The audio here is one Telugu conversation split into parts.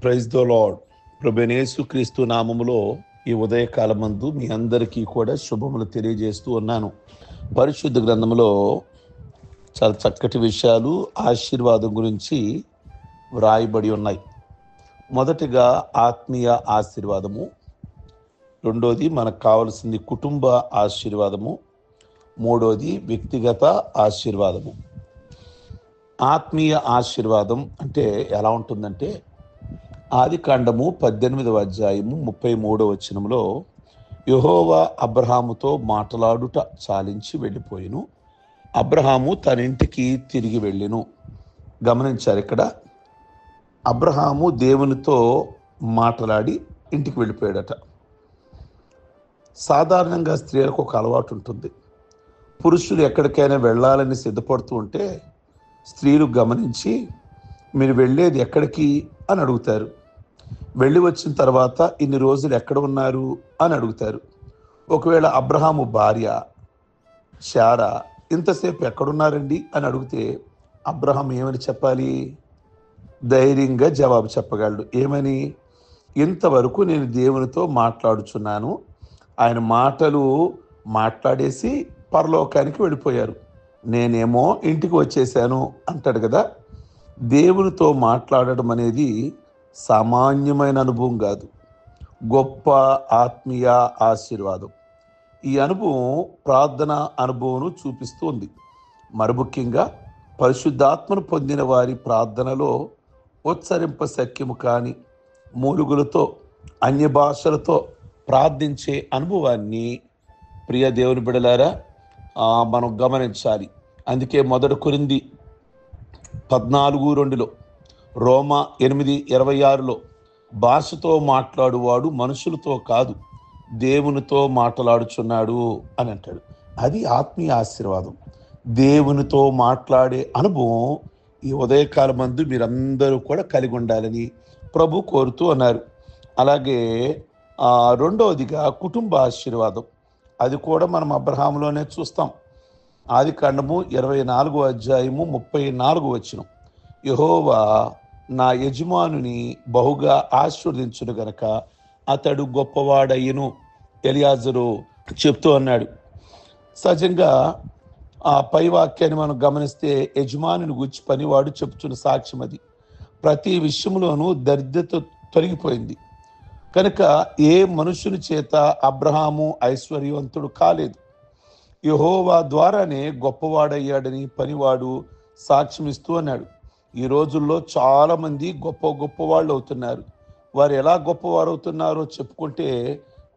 Praise the lord. ప్రభువైన యేసుక్రీస్తు నామములో ఈ ఉదయకాలమందు మీ అందరికీ కూడా శుభములు తెలియజేస్తూ ఉన్నాను. పరిశుద్ధ గ్రంథంలో చాలా చక్కటి విషయాలు ఆశీర్వాదం గురించి వ్రాయబడి ఉన్నాయి. మొదటిగా ఆత్మీయ ఆశీర్వాదము, రెండోది మనకు కావలసింది కుటుంబ ఆశీర్వాదము, మూడోది వ్యక్తిగత ఆశీర్వాదము. ఆత్మీయ ఆశీర్వాదం అంటే ఎలా ఉంటుందంటే, ఆదికాండము 18వ అధ్యాయము 33వ వచనంలో యెహోవా అబ్రహాముతో మాట్లాడుట చాలించి వెళ్ళిపోయెను, అబ్రహాము తన ఇంటికి తిరిగి వెళ్ళెను. గమనించారు, ఇక్కడ అబ్రహాము దేవునితో మాట్లాడి ఇంటికి వెళ్ళిపోయాడట. సాధారణంగా స్త్రీలకు ఒక అలవాటు ఉంటుంది. పురుషులు ఎక్కడికైనా వెళ్ళాలని సిద్ధపడుతూ ఉంటే స్త్రీలు గమనించి, మీరు వెళ్ళేది ఎక్కడికి అని అడుగుతారు. వెళ్ళి వచ్చిన తర్వాత ఇన్ని రోజులు ఎక్కడ ఉన్నారు అని అడుగుతారు. ఒకవేళ అబ్రహాము భార్య శారా ఇంతసేపు ఎక్కడున్నారండి అని అడిగితే అబ్రహాం ఏమని చెప్పాలి? ధైర్యంగా జవాబు చెప్పగలడు. ఏమని? ఇంతవరకు నేను దేవునితో మాట్లాడుచున్నాను, ఆయన మాటలు మాట్లాడేసి పరలోకానికి వెళ్ళిపోయారు, నేనేమో ఇంటికి వచ్చేసాను అంటాడు కదా. దేవునితో మాట్లాడడం అనేది సామాన్యమైన అనుభవం కాదు, గొప్ప ఆత్మీయ ఆశీర్వాదం. ఈ అనుభవం ప్రార్థన అనుభవం చూపిస్తుంది. మరి ముఖ్యంగా పరిశుద్ధాత్మను పొందిన వారి ప్రార్థనలో ఉచ్చరింప శక్యము కాని మూలుగులతో అన్య భాషలతో ప్రార్థించే అనుభవాన్ని ప్రియ దేవుని బిడ్డలారా మనం గమనించాలి. అందుకే 1 కొరింథీ 14:2, రోమా 8:26 భాషతో మాట్లాడువాడు మనుషులతో కాదు దేవునితో మాట్లాడుచున్నాడు అని అంటాడు. అది ఆత్మీయ ఆశీర్వాదం. దేవునితో మాట్లాడే అనుభవం ఈ ఉదయకాలమందు మీరందరూ కూడా కలిగి ఉండాలని ప్రభు కోరుతూ అన్నారు. అలాగే రెండవదిగా కుటుంబ ఆశీర్వాదం. అది కూడా మనం అబ్రహాములోనే చూస్తాం. ఆదికాండము 24వ అధ్యాయము 34వ వచనం, యెహోవా నా యజమానుని బహుగా ఆశీర్వదించును గనక అతడు గొప్పవాడయ్యను ఎలియాజరు చెప్తూ అన్నాడు. సహజంగా ఆ పై వాక్యాన్ని మనం గమనిస్తే యజమానుని గురించి పనివాడు చెప్తున్న సాక్ష్యం అది. ప్రతి విషయంలోనూ దరిద్రత తొలగిపోయింది కనుక ఏ మనుషుని చేత అబ్రహాము ఐశ్వర్యవంతుడు కాలేదు. యెహోవా ద్వారానే గొప్పవాడయ్యాడని పనివాడు సాక్ష్యం ఇస్తూ అన్నాడు. ఈ రోజుల్లో చాలా మంది గొప్ప వాళ్ళు అవుతున్నారు. వారు ఎలా గొప్పవారు అవుతున్నారో చెప్పుకుంటే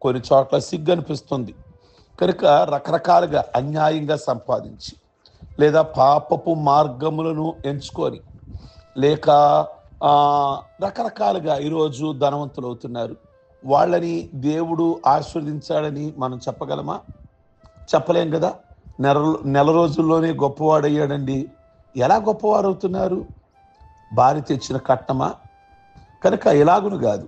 కొన్ని చోట్ల సిగ్గు అనిపిస్తుంది. కనుక రకరకాలుగా అన్యాయంగా సంపాదించి, లేదా పాపపు మార్గములను ఎంచుకొని, లేక రకరకాలుగా ఈరోజు ధనవంతులు అవుతున్నారు. వాళ్ళని దేవుడు ఆశీర్వదించాడని మనం చెప్పగలమా? చెప్పలేం కదా. నెల రోజుల్లోనే గొప్పవాడయ్యాడండి. ఎలా గొప్పవారు అవుతున్నారు? భార్య తెచ్చిన కట్నమా? కనుక ఎలాగును కాదు.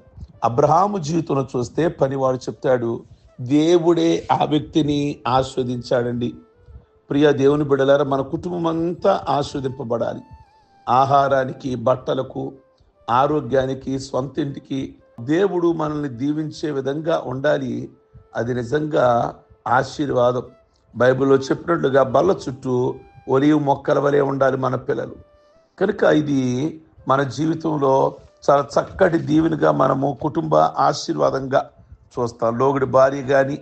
అబ్రహాము జీవితంలో చూస్తే పనివాడు చెప్తాడు, దేవుడే ఆ వ్యక్తిని ఆస్వాదించాడండి. ప్రియ దేవుని బిడ్డలారా, మన కుటుంబం అంతా ఆస్వాదింపబడాలి. ఆహారానికి, బట్టలకు, ఆరోగ్యానికి, సొంతింటికి దేవుడు మనల్ని దీవించే విధంగా ఉండాలి. అది నిజంగా ఆశీర్వాదం. బైబిల్లో చెప్పినట్లుగా బల్ల చుట్టూ ఒలీవ మొక్కల వలె ఉండాలి మన పిల్లలు. కనుక ఇది మన జీవితంలో చాలా చక్కటి దీవెనగా మనము కుటుంబ ఆశీర్వాదంగా చూస్తాం. లోగుడి భార్య కానీ,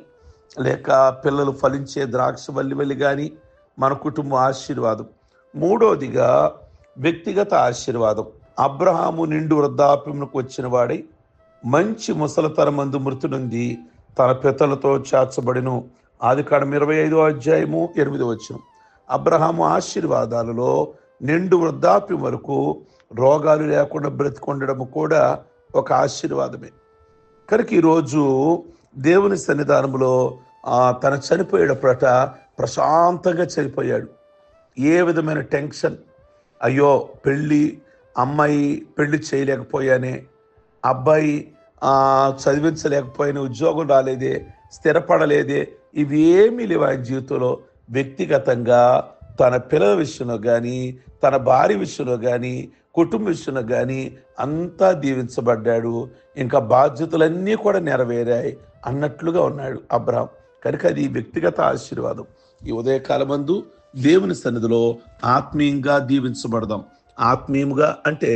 లేక పిల్లలు ఫలించే ద్రాక్ష వల్లి కానీ మన కుటుంబ ఆశీర్వాదం. మూడోదిగా వ్యక్తిగత ఆశీర్వాదం. అబ్రహాము నిండు వృద్ధాప్యమునకు వచ్చిన వాడై మంచి ముసలితనమందు మృతి నొంది తన పితలతో చేర్చబడిను. ఆదికాండం 25వ అధ్యాయము 8వ వచనం. అబ్రహాము ఆశీర్వాదాలలో నిండు వృద్ధాప్యం వరకు రోగాలు లేకుండా బ్రతికొండడం కూడా ఒక ఆశీర్వాదమే. కనుక ఈరోజు దేవుని సన్నిధానంలో తన చనిపోయేటప్పుడట ప్రశాంతంగా చనిపోయాడు. ఏ విధమైన టెన్షన్, అయ్యో అమ్మాయి పెళ్లి చేయలేకపోయానే, అబ్బాయి చదివించలేకపోయిన, ఉద్యోగం రాలేదే, స్థిరపడలేదే, ఇవేమీ లేవు ఆయన జీవితంలో. వ్యక్తిగతంగా తన పిల్లల విషయంలో కానీ, తన భార్య విషయంలో కానీ, కుటుంబ విషయంలో కానీ అంతా దీవించబడ్డాడు. ఇంకా బాధ్యతలన్నీ కూడా నెరవేరాయి అన్నట్లుగా ఉన్నాడు అబ్రహాం. కనుక అది వ్యక్తిగత ఆశీర్వాదం. ఈ ఉదయకాలమందు దేవుని సన్నిధిలో ఆత్మీయంగా దీవించబడదాం. ఆత్మీయంగా అంటే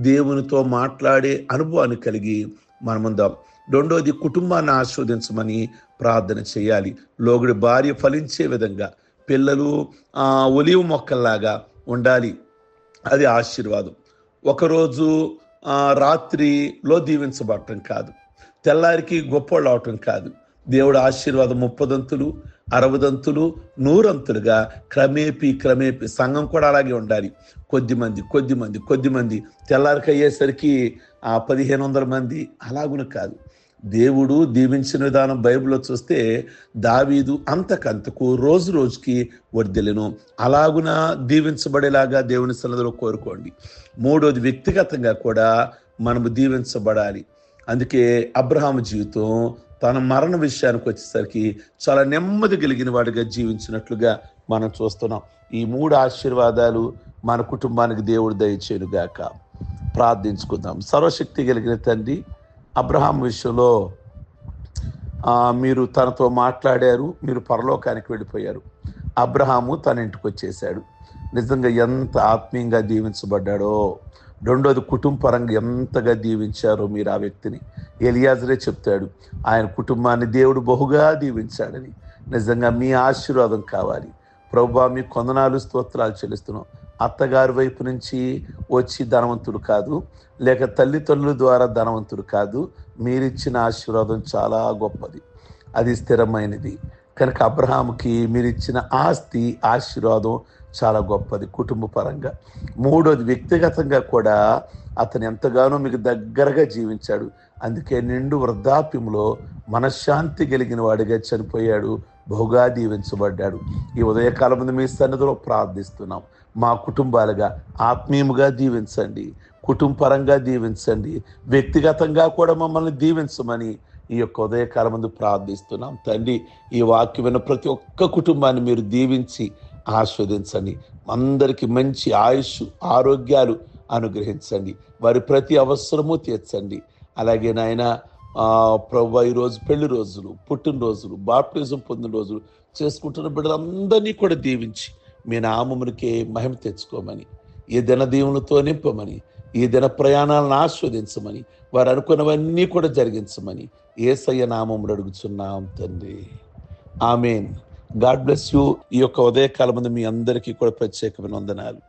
దేవునితో మాట్లాడే అనుభవాన్ని కలిగి మనముందాం. రెండోది, కుటుంబాన్ని ఆస్వాదించమని ప్రార్థన చేయాలి. లోగుడి భార్య ఫలించే విధంగా పిల్లలు ఒలివ మొక్కల్లాగా ఉండాలి. అది ఆశీర్వాదం. ఒకరోజు రాత్రిలో దీవించబడటం కాదు, తెల్లారికి గొప్పోళ్ళు అవటం కాదు. దేవుడు ఆశీర్వాదం 30 దంతులు, 60 దంతులు, 100 అంతులుగా క్రమేపీ సంఘం కూడా అలాగే ఉండాలి. కొద్దిమంది తెల్లారికి అయ్యేసరికి 1500 మంది అలాగున కాదు. దేవుడు దీవించిన విధానం బైబిల్లో చూస్తే దావీదు అంతకంతకు రోజు రోజుకి వర్ధిల్లెను. అలాగున దీవించబడేలాగా దేవుని సన్నిధిలో కోరుకోండి. మూడోది, వ్యక్తిగతంగా కూడా మనము దీవించబడాలి. అందుకే అబ్రహాము జీవితం తన మరణ విషయానికి వచ్చేసరికి చాలా నెమ్మది కలిగిన వాడిగా జీవించినట్లుగా మనం చూస్తున్నాం. ఈ 3 ఆశీర్వాదాలు మన కుటుంబానికి దేవుడు దయచేయుగాక. ప్రార్థించుకుందాం. సర్వశక్తి కలిగిన తండ్రి, అబ్రహాం విషయంలో మీరు తనతో మాట్లాడారు, మీరు పరలోకానికి వెళ్ళిపోయారు. అబ్రహాము తన ఇంటికి వచ్చేసాడు. నిజంగా ఎంత ఆత్మీయంగా దీవించబడ్డాడో. రెండోది, కుటుంబపరంగా ఎంతగా దీవించారో మీరు ఆ వ్యక్తిని. ఎలియాజరే చెప్తాడు, ఆయన కుటుంబాన్ని దేవుడు బహుగా దీవించాడని. నిజంగా మీ ఆశీర్వాదం కావాలి ప్రభువా. మీ కొందనాలు స్తోత్రాలు చెల్లిస్తున్నాం. అత్తగారి వైపు నుంచి వచ్చి ధనవంతుడు కాదు, లేక తల్లిదండ్రుల ద్వారా ధనవంతుడు కాదు. మీరిచ్చిన ఆశీర్వాదం చాలా గొప్పది, అది స్థిరమైనది. కనుక అబ్రహాముకి మీరిచ్చిన ఆస్తి ఆశీర్వాదం చాలా గొప్పది కుటుంబ పరంగా. మూడోది, వ్యక్తిగతంగా కూడా అతను ఎంతగానో మీకు దగ్గరగా జీవించాడు. అందుకే నిండు వృద్ధాప్యంలో మనశ్శాంతి కలిగిన వాడిగా చనిపోయాడు, బహుగా దీవించబడ్డాడు. ఈ ఉదయకాలం ముందు మీ సన్నిధిలో ప్రార్థిస్తున్నాం. మా కుటుంబాలుగా ఆత్మీయముగా దీవించండి, కుటుంబపరంగా దీవించండి, వ్యక్తిగతంగా కూడా మమ్మల్ని దీవించమని ఈ యొక్క ఉదయకాలం ముందు ప్రార్థిస్తున్నాం. తండ్రి, ఈ వాక్యం విన్న ప్రతి ఒక్క కుటుంబాన్ని మీరు దీవించి ఆస్వాదించండి. అందరికీ మంచి ఆయుష్, ఆరోగ్యాలు అనుగ్రహించండి. వారి ప్రతి అవసరము తీర్చండి. అలాగే నాయన ప్రభువా, ఈరోజు పెళ్లి రోజులు, పుట్టినరోజులు, బాప్టిజం పొందిన రోజులు చేసుకుంటున్న బిడ్డలందరినీ కూడా దీవించి మీ నామమునికే మహిమ తెచ్చుకోమని, ఈ దిన దీవులతో నింపమని, ఈ దిన ప్రయాణాలను ఆస్వాదించమని, వారు అనుకున్నవన్నీ కూడా జరిగించమని యేసయ్య నామములో అడుగుచున్నాం తండ్రి. ఆమేన్. God bless you. ఈ యొక్క ఉదయకాలం ముందు మీ అందరికీ కూడా ప్రత్యేకమైన వందనాలు.